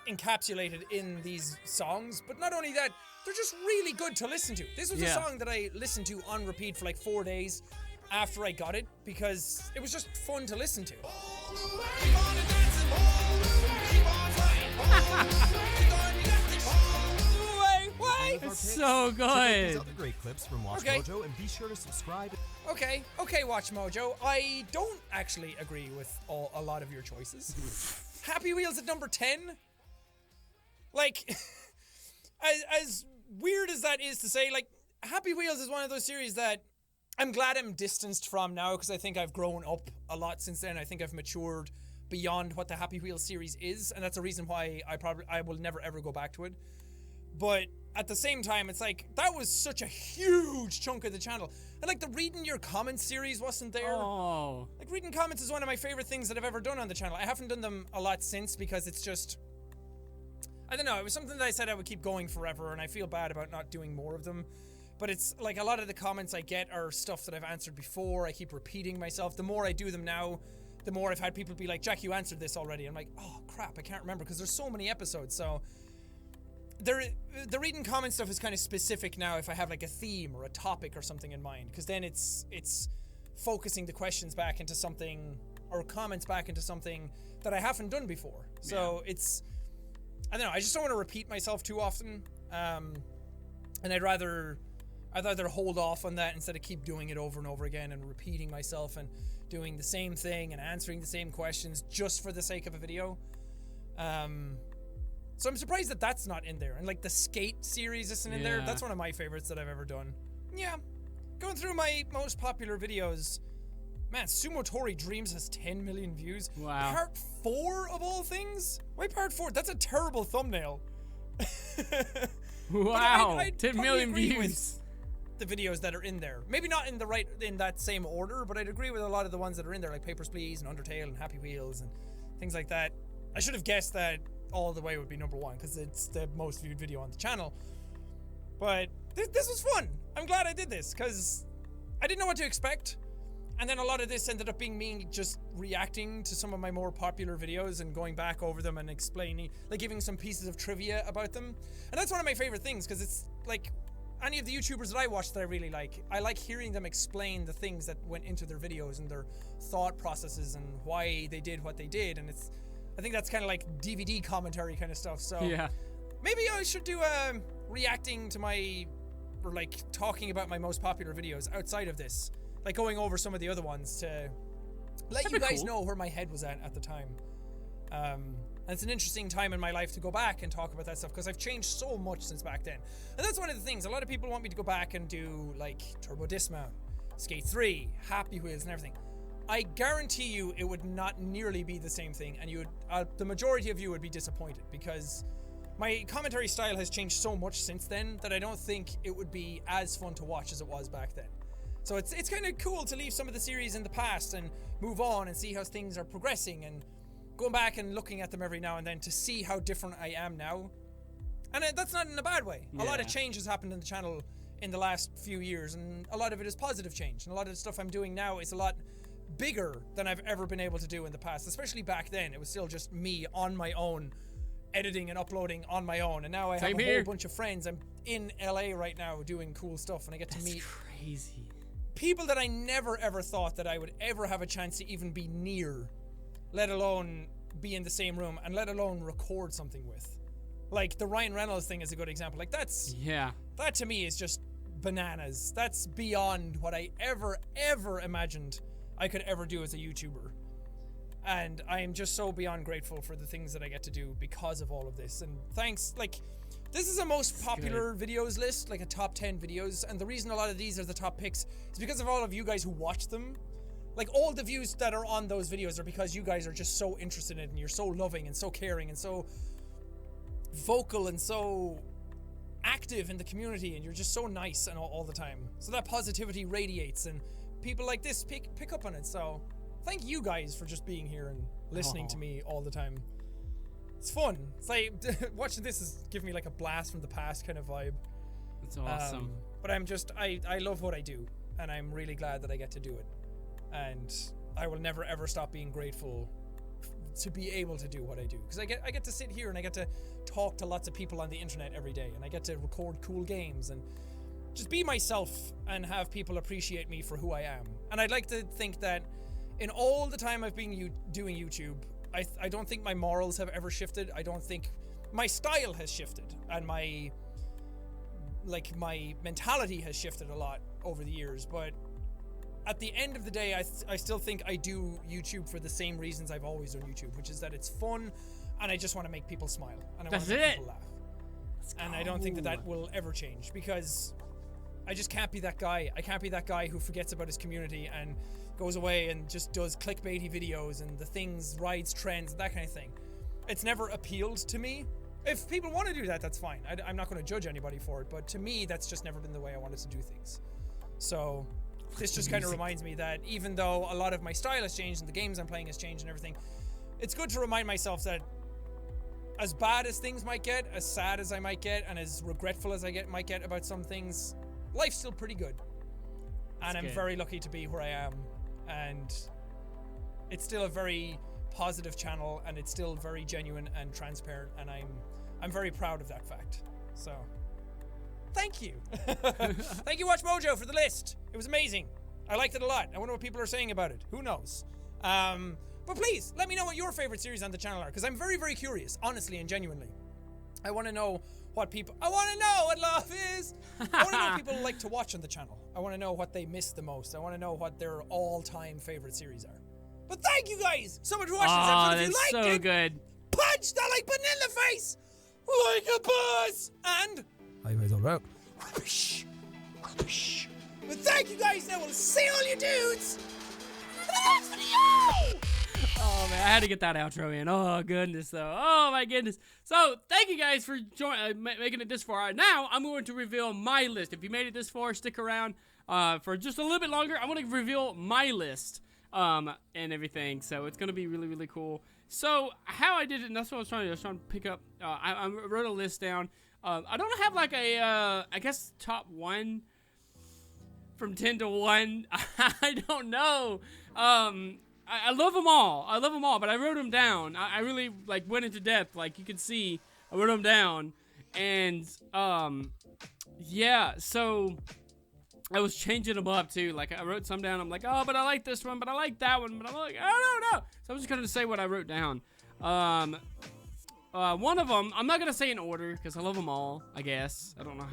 encapsulated in these songs, but not only that, they're just really good to listen to. This was a song that I listened to on repeat for like 4 days after I got it, because it was just fun to listen to. It's so Check out these good. other great clips from Watchmojo and be sure to subscribe. Okay, Watchmojo. I don't actually agree with a lot of your choices. Happy Wheels at number 10? Like, as weird as that is to say, like, Happy Wheels is one of those series that I'm glad I'm distanced from now, because I think I've grown up a lot since then. I think I've matured beyond what the Happy Wheels series is, and that's a reason why I will never ever go back to it. But at the same time, it's like, that was such a huge chunk of the channel. And like, the reading your comments series wasn't there. Oh. Like, reading comments is one of my favorite things that I've ever done on the channel. I haven't done them a lot since, because it's just, I don't know, it was something that I said I would keep going forever, and I feel bad about not doing more of them. But it's like, a lot of the comments I get are stuff that I've answered before. I keep repeating myself. The more I do them now, the more I've had people be like, Jack, you answered this already. I'm like, oh crap, I can't remember, because there's so many episodes. So the reading comment stuff is kind of specific now if I have like a theme or a topic or something in mind, because then it's focusing the questions back into something, or comments back into something that I haven't done before. So it's, I don't know, I just don't want to repeat myself too often, and I'd rather hold off on that instead of keep doing it over and over again and repeating myself and doing the same thing and answering the same questions just for the sake of a video. So I'm surprised that that's not in there. And like, the skate series isn't in there. That's one of my favorites that I've ever done. Yeah. Going through my most popular videos, man, Sumotori Dreams has 10 million views. Wow. Part 4 of all things? Why part 4? That's a terrible thumbnail. Wow. I'd 10 probably million agree views. with the videos that are in there. Maybe not in that same order, but I'd agree with a lot of the ones that are in there, like Papers, Please and Undertale and Happy Wheels and things like that. I should have guessed that All the Way would be number 1, because it's the most viewed video on the channel. But this was fun. I'm glad I did this, because I didn't know what to expect. And then a lot of this ended up being me just reacting to some of my more popular videos and going back over them and explaining, like giving some pieces of trivia about them. And that's one of my favorite things, because it's like, any of the YouTubers that I watch that I really like, I like hearing them explain the things that went into their videos and their thought processes and why they did what they did. And I think that's kind of like DVD commentary kind of stuff. So Yeah. maybe I should do reacting to or like talking about my most popular videos outside of this, like going over some of the other ones to let you guys know where my head was at the time. And it's an interesting time in my life to go back and talk about that stuff, because I've changed so much since back then. And that's one of the things. A lot of people want me to go back and do like Turbo Dismount, Skate 3, Happy Wheels and everything. I guarantee you it would not nearly be the same thing, and you would, the majority of you would be disappointed, because my commentary style has changed so much since then that I don't think it would be as fun to watch as it was back then. So it's kind of cool to leave some of the series in the past and move on and see how things are progressing, and going back and looking at them every now and then to see how different I am now. And that's not in a bad way. A lot of change has happened in the channel in the last few years, and a lot of it is positive change, and a lot of the stuff I'm doing now is a lot bigger than I've ever been able to do in the past. Especially back then, it was still just me on my own, editing and uploading on my own, and now I have a whole bunch of friends. I'm in LA right now doing cool stuff, and I get to meet crazy people that I never ever thought that I would ever have a chance to even be near, let alone be in the same room, and let alone record something with. Like the Ryan Reynolds thing is a good example. Like that to me is just bananas. That's beyond what I ever imagined I could ever do as a YouTuber. And I am just so beyond grateful for the things that I get to do because of all of this. And thanks, like, this is a most popular videos list, like a top 10 videos. And the reason a lot of these are the top picks is because of all of you guys who watch them. Like, all the views that are on those videos are because you guys are just so interested in it, and you're so loving and so caring and so vocal and so active in the community, and you're just so nice and all the time. So that positivity radiates, and people like this pick up on it. So thank you guys for just being here and listening to me all the time. It's fun. It's like watching this is giving me like a blast from the past kind of vibe. It's awesome. But I'm just I love what I do, and I'm really glad that I get to do it. And I will never ever stop being grateful to be able to do what I do, because I get to sit here and I get to talk to lots of people on the internet every day, and I get to record cool games and just be myself and have people appreciate me for who I am. And I'd like to think that in all the time I've been doing YouTube, I don't think my morals have ever shifted. I don't think my style has shifted, and my mentality has shifted a lot over the years. But at the end of the day, I still think I do YouTube for the same reasons I've always done YouTube, which is that it's fun, and I just want to make people smile, and I want to make people laugh. And I don't think that will ever change, because I just can't be that guy. I can't be that guy who forgets about his community and goes away and just does clickbaity videos and the things, rides trends, that kind of thing. It's never appealed to me. If people want to do that, that's fine. I'm not going to judge anybody for it, but to me, that's just never been the way I wanted to do things. So this just kind of reminds me that even though a lot of my style has changed and the games I'm playing has changed and everything, it's good to remind myself that as bad as things might get, as sad as I might get, and as regretful as I might get about some things, life's still pretty good. And I'm very lucky to be where I am. And it's still a very positive channel, and it's still very genuine and transparent, and I'm very proud of that fact. So thank you. Thank you, Watchmojo, for the list. It was amazing. I liked it a lot. I wonder what people are saying about it. Who knows? But please let me know what your favorite series on the channel are, because I'm very, very curious, honestly and genuinely. I want to know what people... I want to know what love is! I want to know what people like to watch on the channel. I want to know what they miss the most. I want to know what their all-time favorite series are. But thank you guys so much for watching this episode. If you liked it, good. Punch that like button in the face! Like a boss! And... how you guys all out? Rubbish! Rubbish! But thank you guys, and we'll see all you dudes in the next video! Oh man, I had to get that outro in. Oh goodness, though. Oh my goodness. So thank you guys for making it this far. Now I'm going to reveal my list. If you made it this far, stick around for just a little bit longer. I'm going to reveal my list and everything. So it's going to be really, really cool. So how I did it, and that's what I was trying to pick up. I wrote a list down. I don't have like a I guess top 1 from 10 to 1. I don't know. I love them all. I love them all, but I wrote them down. I really like went into depth. Like you can see, I wrote them down, and yeah. So I was changing them up too. Like I wrote some down. I'm like, oh, but I like this one, but I like that one, but I'm like, I don't know. So I'm just gonna say what I wrote down. One of them, I'm not gonna say in order because I love them all. I guess I don't know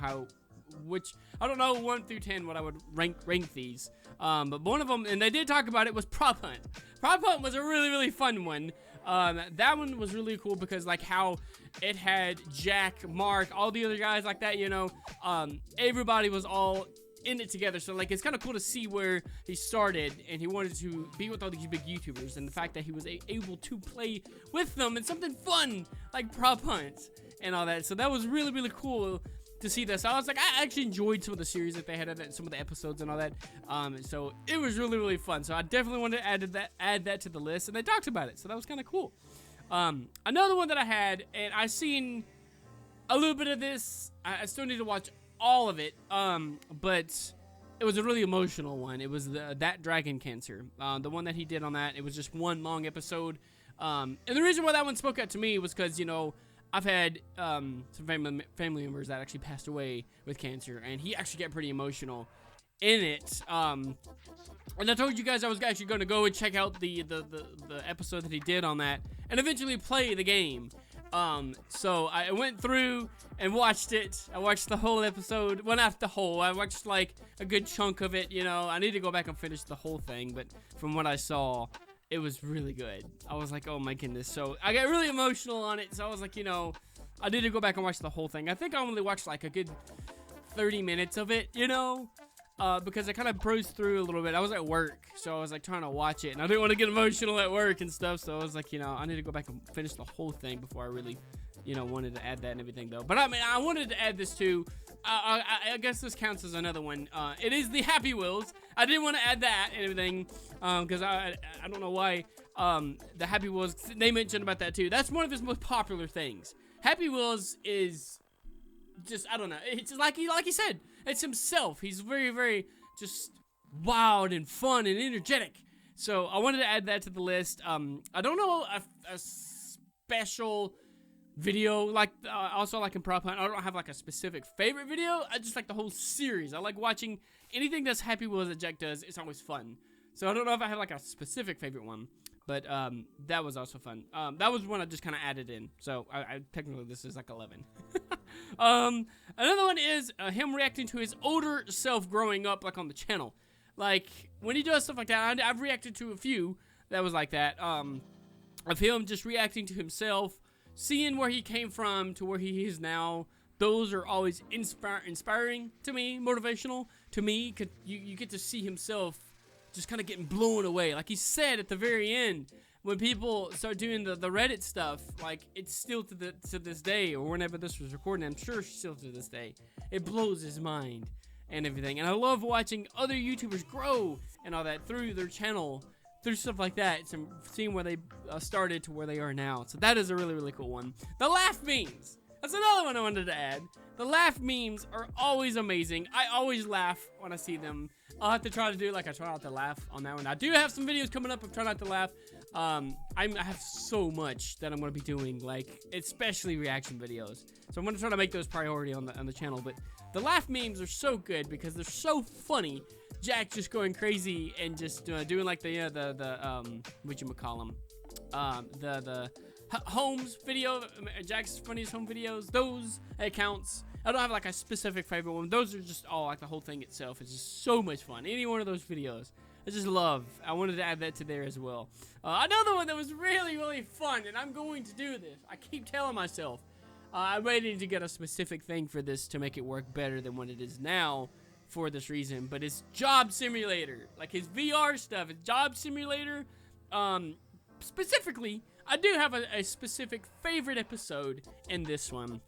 I don't know 1 through 10 what I would rank these. But one of them, and they did talk about it, was Prop Hunt. Prop Hunt was a really, really fun one. That one was really cool because like how it had Jack, Mark, all the other guys like that, you know, everybody was all in it together. So like it's kind of cool to see where he started, and he wanted to be with all these big YouTubers, and the fact that he was able to play with them and something fun like Prop Hunt and all that. So that was really, really cool to see this. So I was like, I actually enjoyed some of the series that they had, some of the episodes and all that. So it was really, really fun. So I definitely wanted to add that to the list, and they talked about it. So that was kind of cool. Another one that I had, and I seen a little bit of this. I still need to watch all of it. But it was a really emotional one. It was that Dragon Cancer. The one that he did on that. It was just one long episode. And the reason why that one spoke out to me was because, you know, I've had some family members that actually passed away with cancer, and he actually got pretty emotional in it. And I told you guys I was actually going to go and check out the episode that he did on that, and eventually play the game. So I went through and watched it. I watched the whole episode. Well, not the whole. I watched like a good chunk of it. You know, I need to go back and finish the whole thing, but from what I saw, it was really good. I was like, oh my goodness. So I got really emotional on it. So I was like, you know, I need to go back and watch the whole thing. I think I only watched like a good 30 minutes of it, you know, because I kind of browsed through a little bit. I was at work, so I was like trying to watch it, and I didn't want to get emotional at work and stuff. So I was like, you know, I need to go back and finish the whole thing before I really, you know, wanted to add that and everything though. But I mean, I wanted to add this too I guess this counts as another one. It is the Happy Wheels. I didn't want to add that and everything, because I don't know why. The Happy Wheels, they mentioned about that too. That's one of his most popular things. Happy Wheels is just, I don't know. It's just like he said, it's himself. He's very, very just wild and fun and energetic. So I wanted to add that to the list. I don't know a special video like also like in Prop Hunt. I don't have like a specific favorite video. I just like the whole series. I like watching anything that's Happy Wheels that Jack does. It's always fun. So I don't know if I have like a specific favorite one, but that was also fun. That was one I just kind of added in. So I technically this is like 11. Another one is him reacting to his older self growing up, like on the channel. Like when he does stuff like that, I've reacted to a few that was like that. Of him just reacting to himself, seeing where he came from to where he is now. Those are always inspiring to me, motivational to me. You get to see himself just kind of getting blown away. Like he said at the very end, when people start doing the Reddit stuff, like it's still to this day, or whenever this was recorded, I'm sure still to this day, it blows his mind and everything. And I love watching other YouTubers grow and all that through their channel, through stuff like that, and seeing where they started to where they are now. So that is a really, really cool one. The laugh memes. That's another one I wanted to add. The laugh memes are always amazing. I always laugh when I see them. I'll have to try to do like I try not to laugh on that one. I do have some videos coming up of trying not to laugh. I have so much that I'm going to be doing, like especially reaction videos. So I'm going to try to make those priority on the channel. But the laugh memes are so good because they're so funny. Jack just going crazy and just doing like the whatchamacallem, the Homes video, Jack's funniest home videos, those accounts. I don't have like a specific favorite one. Those are just all like the whole thing itself. It's just so much fun. Any one of those videos, I just love. I wanted to add that to there as well. Another one that was really, really fun, and I'm going to do this. I keep telling myself, I'm waiting to get a specific thing for this to make it work better than what it is now for this reason, but it's Job Simulator. Like his VR stuff, it's Job Simulator. Specifically, I do have a specific favorite episode in this one,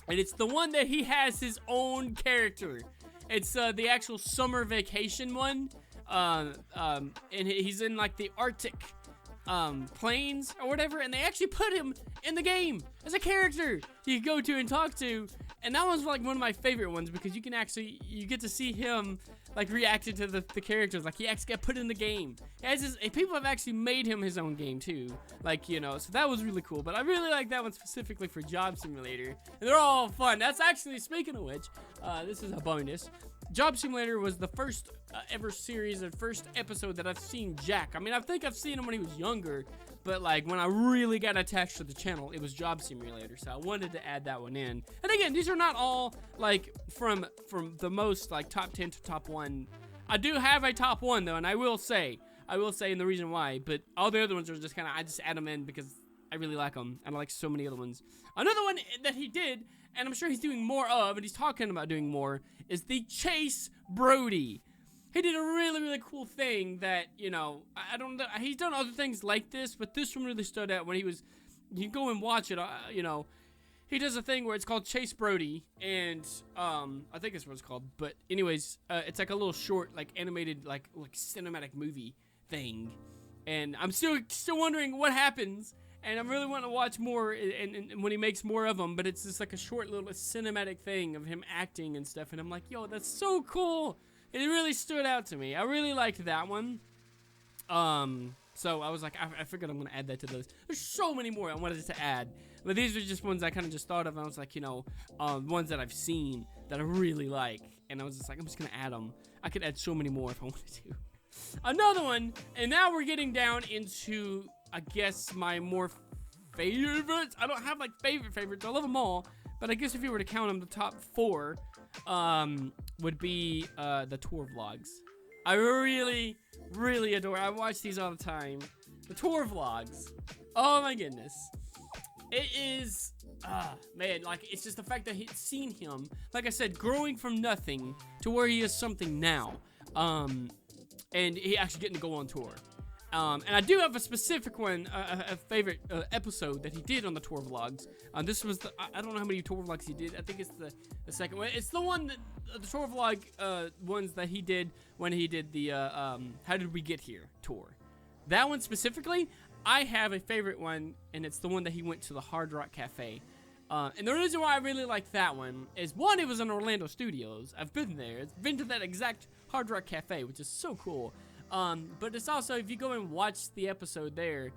and it's the one that he has his own character. It's the actual summer vacation one, and he's in like the Arctic plains or whatever, and they actually put him in the game as a character you go to and talk to. And that was like one of my favorite ones because you get to see him like reacting to the characters. Like he actually got put in the game. People have actually made him his own game too. Like, you know, so that was really cool. But I really like that one specifically for Job Simulator. And they're all fun. That's actually, speaking of which, this is a bonus. Job Simulator was the first ever series and first episode that I've seen Jack. I mean, I think I've seen him when he was younger. But like when I really got attached to the channel, it was Job Simulator, so I wanted to add that one in. And again, these are not all like from the most like top 10 to top 1. I do have a top 1 though, and I will say, and the reason why. But all the other ones are just kind of, I just add them in because I really like them, and I like so many other ones. Another one that he did, and I'm sure he's doing more of, and he's talking about doing more, is the Chase Brody. He did a really, really cool thing that, you know, I don't know, he's done other things like this, but this one really stood out when you can go and watch it, you know, he does a thing where it's called Chase Brody, and, I think that's what it's called, but anyways, it's like a little short, like, animated, like cinematic movie thing, and I'm still wondering what happens, and I'm really wanting to watch more, and when he makes more of them, but it's just like a short little cinematic thing of him acting and stuff, and I'm like, yo, that's so cool. It really stood out to me. I really liked that one. So I was like, I figured I'm going to add that to those. There's so many more I wanted to add. But these are just ones I kind of just thought of. And I was like, you know, ones that I've seen that I really like. And I was just like, I'm just going to add them. I could add so many more if I wanted to. Another one. And now we're getting down into, I guess, my more favorites. I don't have like favorites. I love them all. But I guess if you were to count them, the top 4 would be the tour vlogs. I really, really adore. I watch these all the time. The tour vlogs. Oh my goodness. It is, man, like it's just the fact that he's seen him, like I said, growing from nothing to where he is something now. And he actually getting to go on tour. And I do have a specific one, a favorite episode that he did on the tour vlogs. This was I don't know how many tour vlogs he did. I think it's the second one. It's the one that the tour vlog ones that he did when he did the How Did We Get Here tour. That one specifically, I have a favorite one, and it's the one that he went to the Hard Rock Cafe. And the reason why I really like that one is, one, it was in Orlando Studios. I've been there. It's been to that exact Hard Rock Cafe, which is so cool. But it's also, if you go and watch the episode there,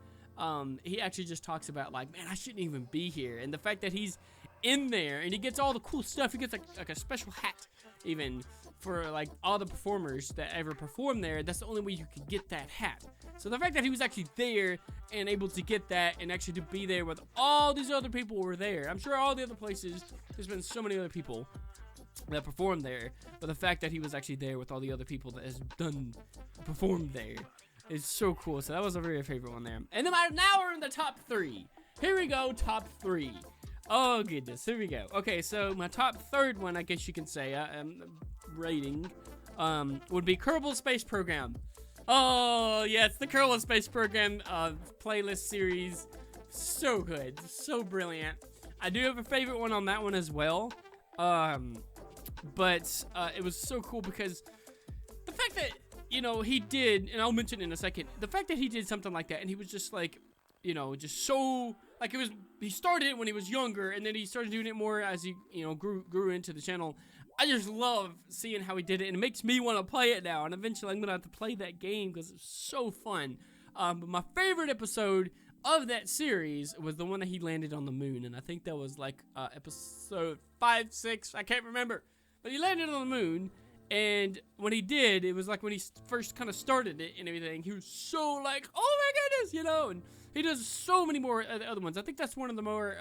he actually just talks about, like, man, I shouldn't even be here. And the fact that he's in there and he gets all the cool stuff. He gets like a special hat even for like all the performers that ever perform there. That's the only way you could get that hat. So the fact that he was actually there and able to get that and actually to be there with all these other people who were there. I'm sure all the other places, there's been so many other people that performed there, but the fact that he was actually there with all the other people that has performed there is so cool. So that was a very favorite one there. And then now we're in the top 3. Here we go, top 3. Oh goodness, here we go. Okay, so my top third one, I guess you can say, rating, would be Kerbal Space Program. Oh yes, the Kerbal Space Program playlist series, so good, so brilliant. I do have a favorite one on that one as well. But it was so cool because the fact that, you know, he did, and I'll mention in a second, the fact that he did something like that and he was just like, you know, just so, like, he started it when he was younger and then he started doing it more as he, you know, grew into the channel. I just love seeing how he did it, and it makes me want to play it now, and eventually I'm going to have to play that game because it's so fun. But my favorite episode of that series was the one that he landed on the moon, and I think that was like episode 5, 6, I can't remember. But he landed on the moon, and when he did, it was like when he first kind of started it and everything, he was so like, oh my goodness, you know, and he does so many more other ones. I think that's one of the more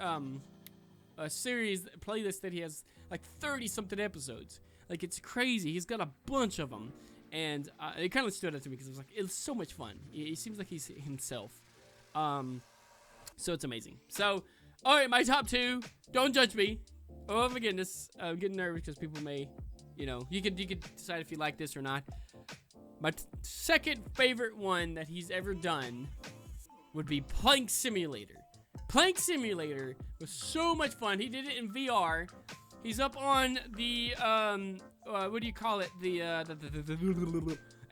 series playlists that he has like 30-something episodes. Like, it's crazy. He's got a bunch of them, and it kind of stood out to me because it was like, it's so much fun. He seems like he's himself. So it's amazing. So, all right, my top 2. Don't judge me. Oh my goodness, I'm getting nervous because people may, you know, you could decide if you like this or not. My second favorite one that he's ever done would be Plank Simulator. Plank Simulator was so much fun. He did it in VR. He's up on the what do you call it? The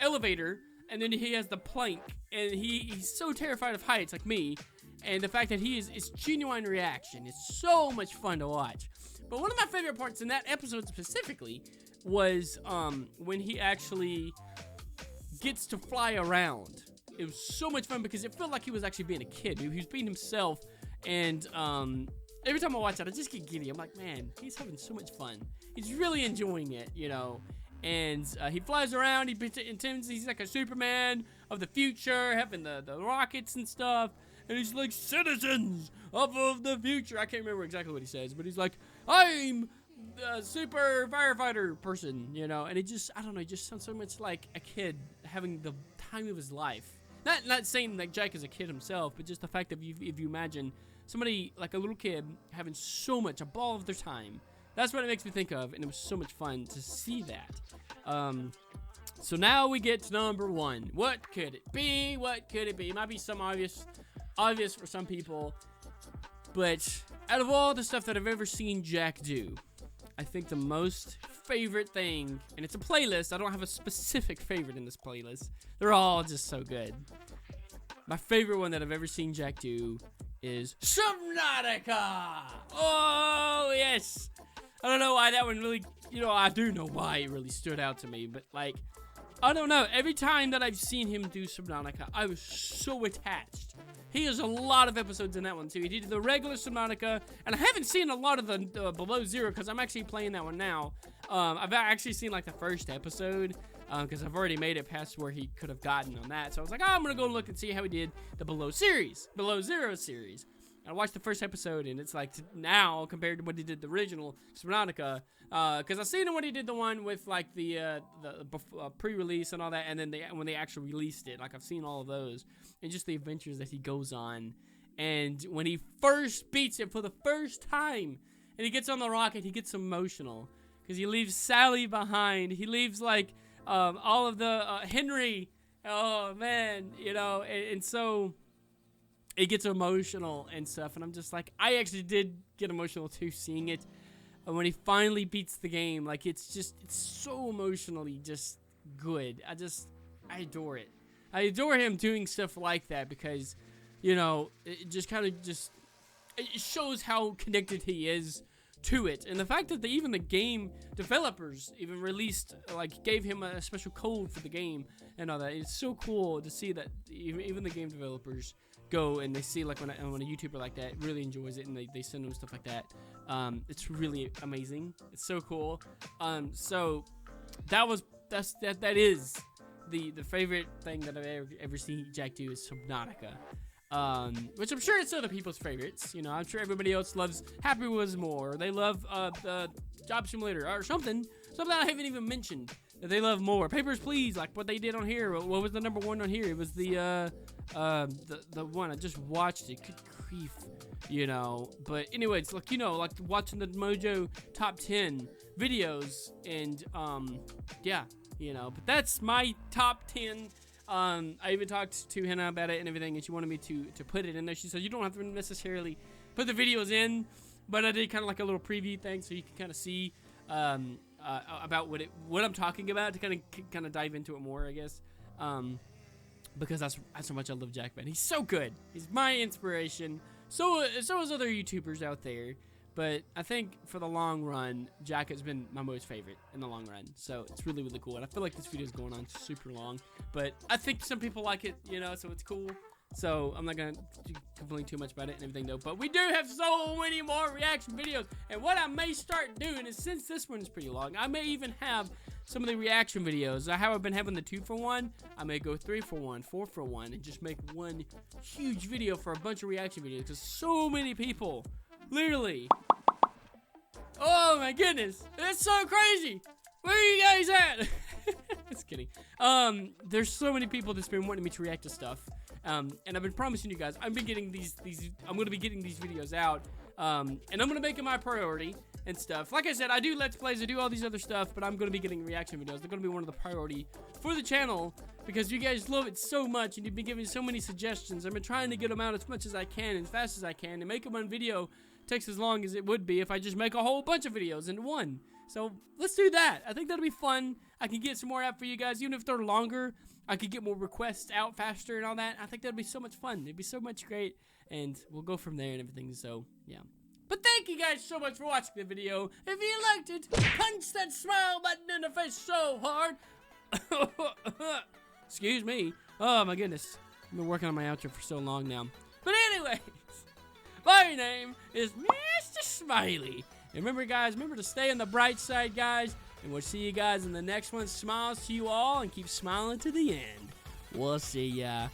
elevator, and then he has the plank, and he's so terrified of heights like me. And the fact that it's genuine reaction. It's so much fun to watch. But one of my favorite parts in that episode specifically was when he actually gets to fly around. It was so much fun because it felt like he was actually being a kid. He was being himself, and every time I watch it, I just get giddy. I'm like, man, he's having so much fun. He's really enjoying it, you know. And he flies around. He pretends he's like a Superman of the future, having the rockets and stuff. And he's like, citizens of the future. I can't remember exactly what he says, but he's like, I'm the super firefighter person, you know. And it just, I don't know, it just sounds so much like a kid having the time of his life. Not saying like Jack is a kid himself, but just the fact that if you imagine somebody like a little kid having so much, a ball of their time. That's what it makes me think of, and it was so much fun to see that. So now we get to number 1. What could it be? What could it be? It might be some obvious for some people, but out of all the stuff that I've ever seen Jack do, I think the most favorite thing, and it's a playlist, I don't have a specific favorite in this playlist, they're all just so good. My favorite one that I've ever seen Jack do is Subnautica! Oh, yes! I don't know why that one really, you know, I do know why it really stood out to me, but like, I don't know, every time that I've seen him do Subnautica, I was so attached. He has a lot of episodes in that one too. He did the regular Subnautica, and I haven't seen a lot of the Below Zero because I'm actually playing that one now. I've actually seen like the first episode because I've already made it past where he could have gotten on that. So I was like, oh, I'm gonna go look and see how he did the Below Zero series. I watched the first episode, and it's like now compared to when he did the original Subnautica, because I've seen him when he did the one with like the pre-release and all that, and then when they actually released it. Like I've seen all of those, and just the adventures that he goes on. And when he first beats it for the first time, and he gets on the rocket, he gets emotional because he leaves Sally behind. He leaves like all of the Henry. Oh man, man, you know, and so it gets emotional and stuff, and I'm just like, I actually did get emotional too seeing it. And when he finally beats the game, like, it's so emotionally just good. I adore it. I adore him doing stuff like that because, you know, it just kind of it shows how connected he is to it. And the fact that even the game developers even released, like, gave him a special code for the game and all that. It's so cool to see that even the game developers go and they see, like, when a YouTuber like that really enjoys it and they send them stuff like that. It's really amazing. It's so cool. So that is the favorite thing that I've ever seen Jack do is Subnautica. Which I'm sure it's other people's favorites. You know, I'm sure everybody else loves Happy Was More. Or they love the Job Simulator or something I haven't even mentioned that they love more. Papers, Please, like what they did on here. What was the number one on here? It was the one I just watched it. Good grief, you know. But anyways, like, you know, like watching the Mojo top 10 videos and yeah, you know. But that's my top 10. I even talked to Hannah about it and everything, and she wanted me to put it in there. She said, you don't have to necessarily put the videos in, but I did kind of like a little preview thing so you can kind of see about what I'm talking about, to kind of dive into it more, I guess. Because that's how much I love Jack, man. He's so good. He's my inspiration. So is other YouTubers out there. But I think for the long run, Jack has been my most favorite in the long run. So it's really, really cool. And I feel like this video is going on super long. But I think some people like it, you know, so it's cool. So I'm not going to complain too much about it and everything, though. But we do have so many more reaction videos. And what I may start doing is, since this one's pretty long, I may even have some of the reaction videos. How I've been having the 2-for-1, I may go 3-for-1, 4-for-1, and just make one huge video for a bunch of reaction videos. Because so many people... Literally. Oh my goodness. That's so crazy. Where are you guys at? Just kidding. There's so many people that's been wanting me to react to stuff. And I've been promising you guys, I've been getting I'm going to be getting these videos out. And I'm going to make it my priority and stuff. Like I said, I do Let's Plays, I do all these other stuff, but I'm going to be getting reaction videos. They're going to be one of the priority for the channel because you guys love it so much and you've been giving so many suggestions. I've been trying to get them out as much as I can, as fast as I can, and make them on video. Takes as long as it would be if I just make a whole bunch of videos into one. So let's do that. I think that'll be fun. I can get some more out for you guys, even if they're longer. I could get more requests out faster and all that. I think that'd be so much fun. It'd be so much great, and we'll go from there and everything. So yeah. But thank you guys so much for watching the video. If you liked it, punch that smile button in the face so hard. Excuse me. Oh my goodness. I've been working on my outro for so long now. But anyways. My name is Mr. Smiley. And remember, guys, to stay on the bright side, guys. And we'll see you guys in the next one. Smiles to you all and keep smiling to the end. We'll see ya.